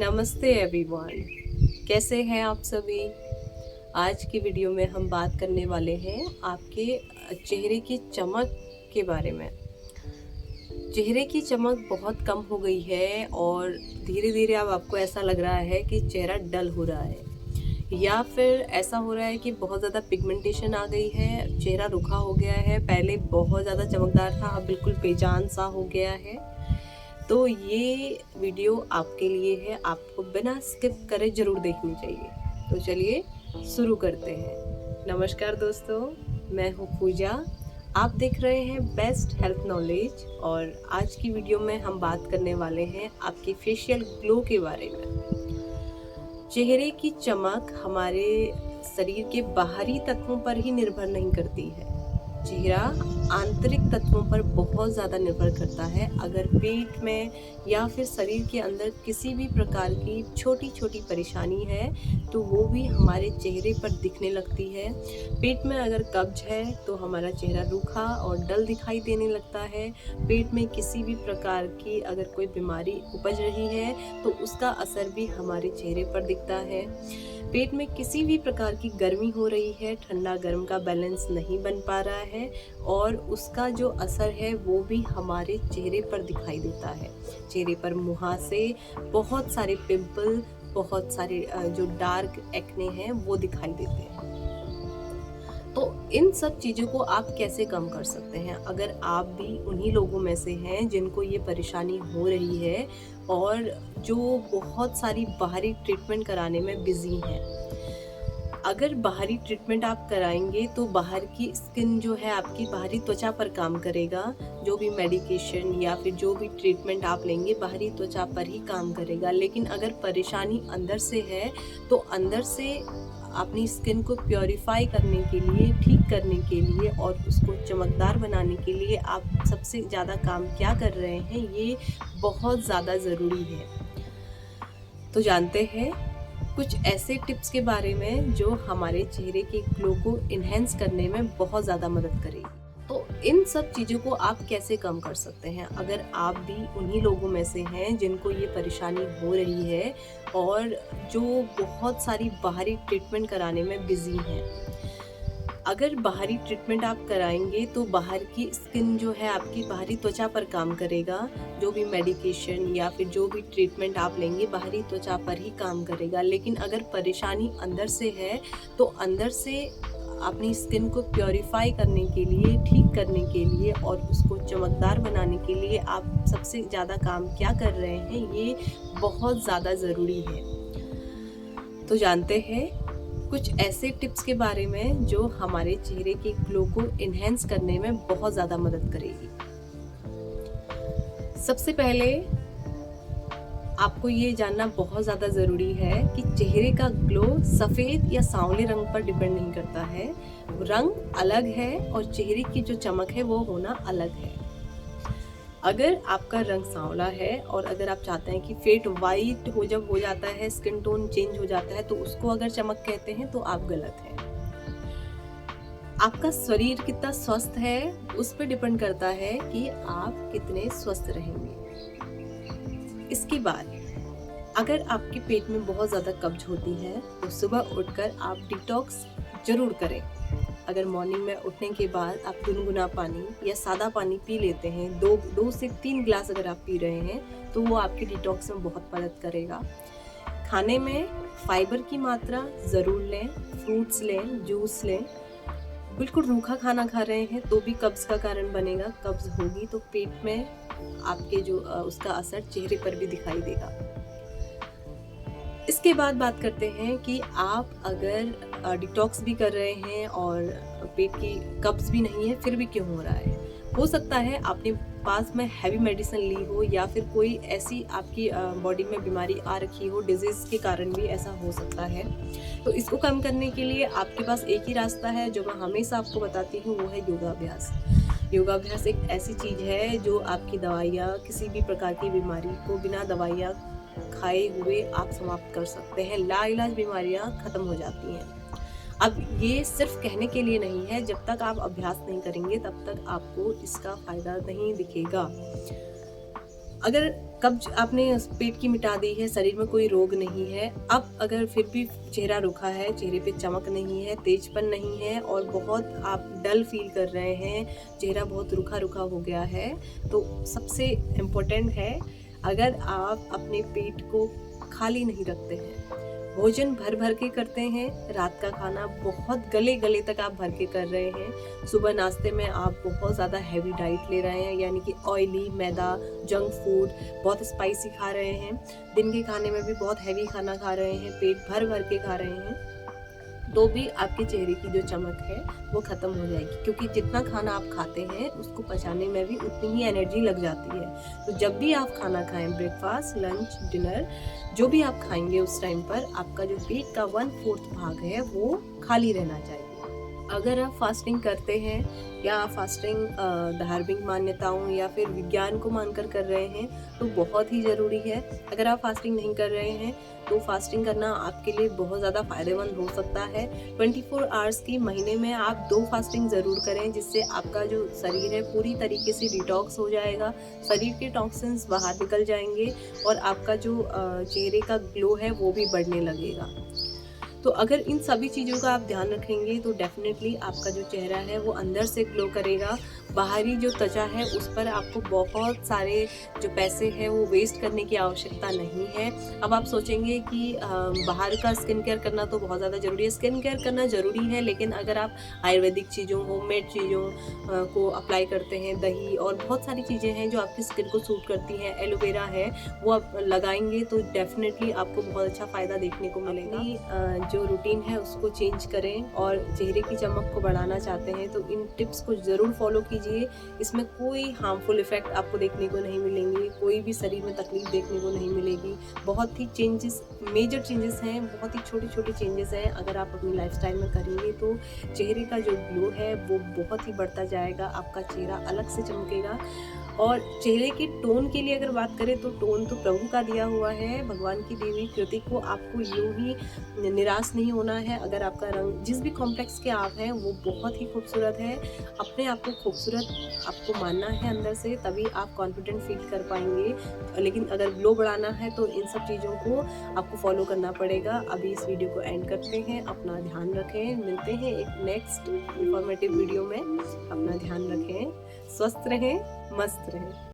नमस्ते एवरीवन, कैसे हैं आप सभी। आज की वीडियो में हम बात करने वाले हैं आपके चेहरे की चमक के बारे में। चेहरे की चमक बहुत कम हो गई है और धीरे धीरे अब आपको ऐसा लग रहा है कि चेहरा डल हो रहा है या फिर ऐसा हो रहा है कि बहुत ज़्यादा पिगमेंटेशन आ गई है, चेहरा रुखा हो गया है। पहले बहुत ज़्यादा चमकदार था, अब बिल्कुल बेजान सा हो गया है। तो ये वीडियो आपके लिए है, आपको बिना स्किप करे ज़रूर देखनी चाहिए। तो चलिए शुरू करते हैं। नमस्कार दोस्तों, मैं हूँ पूजा। आप देख रहे हैं बेस्ट हेल्थ नॉलेज और आज की वीडियो में हम बात करने वाले हैं आपके फेशियल ग्लो के बारे में। चेहरे की चमक हमारे शरीर के बाहरी तत्वों पर ही निर्भर नहीं करती है, चेहरा आंतरिक तत्वों पर बहुत ज़्यादा निर्भर करता है। अगर पेट में या फिर शरीर के अंदर किसी भी प्रकार की छोटी छोटी परेशानी है तो वो भी हमारे चेहरे पर दिखने लगती है। पेट में अगर कब्ज है तो हमारा चेहरा रूखा और डल दिखाई देने लगता है। पेट में किसी भी प्रकार की अगर कोई बीमारी उपज रही है तो उसका असर भी हमारे चेहरे पर दिखता है। पेट में किसी भी प्रकार की गर्मी हो रही है, ठंडा गर्म का बैलेंस नहीं बन पा रहा है और उसका जो असर है वो भी हमारे चेहरे पर दिखाई देता है। चेहरे पर मुहासे, बहुत सारे पिंपल, बहुत सारे जो डार्क एक्ने हैं वो दिखाई देते हैं। तो इन सब चीज़ों को आप कैसे कम कर सकते हैं? अगर आप भी उन्हीं लोगों में से हैं जिनको ये परेशानी हो रही है और जो बहुत सारी बाहरी ट्रीटमेंट कराने में बिजी हैं। अगर बाहरी ट्रीटमेंट आप कराएंगे तो बाहर की स्किन जो है आपकी बाहरी त्वचा पर काम करेगा। जो भी मेडिकेशन या फिर जो भी ट्रीटमेंट आप लेंगे बाहरी त्वचा पर ही काम करेगा। लेकिन अगर परेशानी अंदर से है तो अंदर से अपनी स्किन को प्योरीफाई करने के लिए, ठीक करने के लिए और उसको चमकदार बनाने के लिए आप सबसे ज़्यादा काम क्या कर रहे हैं, ये बहुत ज़्यादा ज़रूरी है। तो जानते हैं कुछ ऐसे टिप्स के बारे में जो हमारे चेहरे के ग्लो को इन्हेंस करने में बहुत ज़्यादा मदद करेगी। तो इन सब चीज़ों को आप कैसे कम कर सकते हैं? अगर आप भी उन्हीं लोगों में से हैं जिनको ये परेशानी हो रही है और जो बहुत सारी बाहरी ट्रीटमेंट कराने में बिजी हैं। अगर बाहरी ट्रीटमेंट आप कराएंगे तो बाहर की स्किन जो है आपकी बाहरी त्वचा पर काम करेगा। जो भी मेडिकेशन या फिर जो भी ट्रीटमेंट आप लेंगे बाहरी त्वचा पर ही काम करेगा। लेकिन अगर परेशानी अंदर से है तो अंदर से अपनी स्किन को प्योरीफाई करने के लिए, ठीक करने के लिए और उसको चमकदार बनाने के लिए आप सबसे ज़्यादा काम क्या कर रहे हैं, ये बहुत ज़्यादा ज़रूरी है। तो जानते हैं कुछ ऐसे टिप्स के बारे में जो हमारे चेहरे के ग्लो को इन्हेंस करने में बहुत ज़्यादा मदद करेगी। सबसे पहले आपको ये जानना बहुत ज़्यादा ज़रूरी है कि चेहरे का ग्लो सफ़ेद या सांवले रंग पर डिपेंड नहीं करता है। रंग अलग है और चेहरे की जो चमक है वो होना अलग है। अगर आपका रंग सांवला है और अगर आप चाहते हैं कि फेड वाइट जब हो जाता है, स्किन टोन चेंज हो जाता है तो उसको अगर चमक कहते हैं तो आप गलत हैं। आपका शरीर कितना स्वस्थ है उस पर डिपेंड करता है कि आप कितने स्वस्थ रहेंगे। इसके बाद अगर आपके पेट में बहुत ज़्यादा कब्ज होती है तो सुबह उठकर आप डिटॉक्स जरूर करें। अगर मॉर्निंग में उठने के बाद आप गुनगुना पानी या सादा पानी पी लेते हैं, 2 से 3 गिलास अगर आप पी रहे हैं तो वो आपके डिटॉक्स में बहुत मदद करेगा। खाने में फाइबर की मात्रा ज़रूर लें, फ्रूट्स लें, जूस लें। बिल्कुल रूखा खाना खा रहे हैं तो भी कब्ज़ का कारण बनेगा। कब्ज़ होगी तो पेट में आपके जो उसका असर चेहरे पर भी दिखाई देगा। इसके बाद बात करते हैं कि आप अगर डिटॉक्स भी कर रहे हैं और पेट की कब्ज़ भी नहीं है फिर भी क्यों हो रहा है? हो सकता है आपने पास में हैवी मेडिसिन ली हो या फिर कोई ऐसी आपकी बॉडी में बीमारी आ रखी हो, डिजीज़ के कारण भी ऐसा हो सकता है। तो इसको कम करने के लिए आपके पास एक ही रास्ता है जो मैं हमेशा आपको बताती हूँ, वो है योगाभ्यास। योगाभ्यास एक ऐसी चीज़ है जो आपकी दवाइयाँ, किसी भी प्रकार की बीमारी को बिना दवाइयाँ खाए हुए आप समाप्त कर सकते हैं। लाइलाज बीमारियां खत्म हो जाती हैं। अब ये सिर्फ कहने के लिए नहीं है, जब तक आप अभ्यास नहीं करेंगे तब तक आपको इसका फायदा नहीं दिखेगा। अगर कब्ज आपने पेट की मिटा दी है, शरीर में कोई रोग नहीं है, अब अगर फिर भी चेहरा रुखा है, चेहरे पे चमक नहीं है, तेजपन नहीं है और बहुत आप डल फील कर रहे हैं, चेहरा बहुत रुखा रुखा हो गया है, तो सबसे इम्पोर्टेंट है, अगर आप अपने पेट को खाली नहीं रखते हैं, भोजन भर भर के करते हैं, रात का खाना बहुत गले गले तक आप भर के कर रहे हैं, सुबह नाश्ते में आप बहुत ज़्यादा हैवी डाइट ले रहे हैं, यानी कि ऑयली, मैदा, जंक फूड, बहुत स्पाइसी खा रहे हैं, दिन के खाने में भी बहुत हैवी खाना खा रहे हैं, पेट भर भर के खा रहे हैं, तो भी आपके चेहरे की जो चमक है वो ख़त्म हो जाएगी, क्योंकि जितना खाना आप खाते हैं उसको पचाने में भी उतनी ही एनर्जी लग जाती है। तो जब भी आप खाना खाएं, ब्रेकफास्ट, लंच, डिनर, जो भी आप खाएंगे उस टाइम पर आपका जो पेट का 1/4 भाग है वो खाली रहना चाहिए। अगर आप फास्टिंग करते हैं या फास्टिंग धार्मिक मान्यताओं या फिर विज्ञान को मानकर कर रहे हैं तो बहुत ही ज़रूरी है। अगर आप फास्टिंग नहीं कर रहे हैं तो फास्टिंग करना आपके लिए बहुत ज़्यादा फ़ायदेमंद हो सकता है। 24 आवर्स की महीने में आप 2 फास्टिंग ज़रूर करें, जिससे आपका जो शरीर है पूरी तरीके से डिटॉक्स हो जाएगा, शरीर के टॉक्सिन्स बाहर निकल जाएंगे और आपका जो चेहरे का ग्लो है वो भी बढ़ने लगेगा। तो अगर इन सभी चीज़ों का आप ध्यान रखेंगे तो डेफिनेटली आपका जो चेहरा है वो अंदर से ग्लो करेगा। बाहरी जो त्वचा है उस पर आपको बहुत सारे जो पैसे हैं वो वेस्ट करने की आवश्यकता नहीं है। अब आप सोचेंगे कि बाहर का स्किन केयर करना तो बहुत ज़्यादा ज़रूरी है। स्किन केयर करना ज़रूरी है, लेकिन अगर आप आयुर्वेदिक चीज़ों, होममेड चीज़ों को अप्लाई करते हैं, दही और बहुत सारी चीज़ें हैं जो आपकी स्किन को सूट करती हैं, एलोवेरा है, वो आप लगाएंगे तो डेफिनेटली आपको बहुत अच्छा फ़ायदा देखने को मिलेगा। जो रूटीन है उसको चेंज करें और चेहरे की चमक को बढ़ाना चाहते हैं तो इन टिप्स को ज़रूर फॉलो कीजिए। इसमें कोई हार्मफुल इफ़ेक्ट आपको देखने को नहीं मिलेंगे, कोई भी शरीर में तकलीफ देखने को नहीं मिलेगी। बहुत ही चेंजेस, मेजर चेंजेस हैं, बहुत ही छोटे छोटे चेंजेस हैं। अगर आप अपनी लाइफस्टाइल में करेंगे तो चेहरे का जो ग्लो है वो बहुत ही बढ़ता जाएगा, आपका चेहरा अलग से चमकेगा। और चेहरे की टोन के लिए अगर बात करें तो टोन तो प्रभु का दिया हुआ है, भगवान की दी हुई कृति को आपको यूं ही निराश नहीं होना है। अगर आपका रंग जिस भी कॉम्प्लेक्स के आप हैं वो बहुत ही खूबसूरत है, अपने आप को खूबसूरत आपको मानना है अंदर से, तभी आप कॉन्फिडेंट फील कर पाएंगे। लेकिन अगर ग्लो बढ़ाना है तो इन सब चीज़ों को आपको फॉलो करना पड़ेगा। अभी इस वीडियो को एंड करते हैं, अपना ध्यान रखें, मिलते हैं एक नेक्स्ट इंफॉर्मेटिव वीडियो में। अपना ध्यान रखें, स्वस्थ रहें, मस्त रहें।